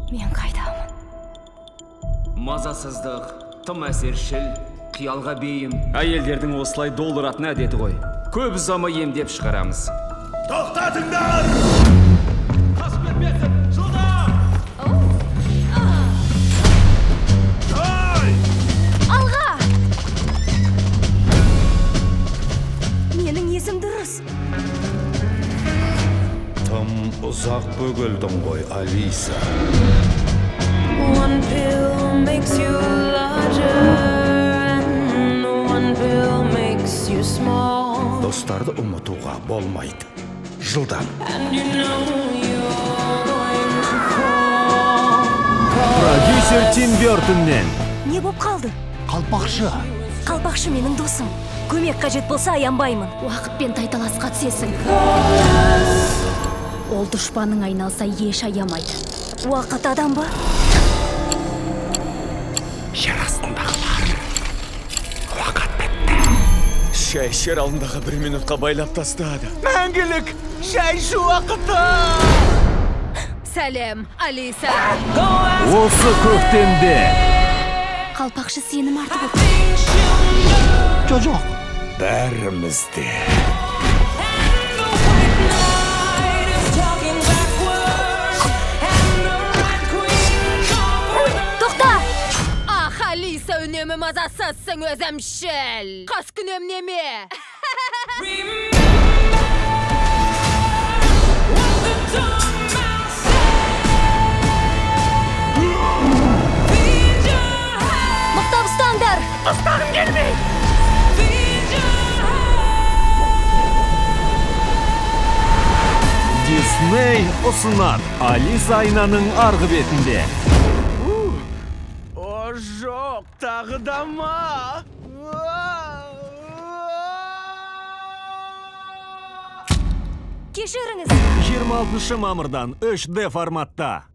Мен қайдамын? Мазасыздық, тым әсершіл, қиялға бейім. Әйелдердің осылай долыратын әдеті ғой. Көп ұзамай емдеп шығарамыз. Тоқтатыңдар! Қасып кетмесін, жылда! Алға! Менің есім дұрыс. Тым ұзақ бөгілдің ғой, Алиса. One pill makes you larger and one pill makes you small. Достарды ұмытуға болмайды. Жылдам. And you know you're going to fall. Продюсер Тим Бёртоннен. Не боп қалды? Қалпақшы. Қалпақшы менің досым. Көмек қажет болса аянбаймын. Уақытпен тайталасқа түсесің. Ол дұшпаның айналса еш аямайды. Уақыт адам ба? Жер астындағылар. Уақыт бітті. Шай ішер алдындағы 1 минутқа байлап тастады. Мәңгілік шай ішу уақыты. Сәлем, Алиса. Осы көктемде. Қалпақшы сенім артып отыр. Жоқ. Бәрімізде. Тоқта! Ах, Алиса, үнемі мазасызсың өзімшіл. Қас күнем неме? Мықтап ұстаңдар! Ұстағым келмей! Дисней ұсынады Алиса айнаның арғы бетінде. О, жоқ, тағы да ма? Кешіріңіз. 26 мамырдан 3D форматта.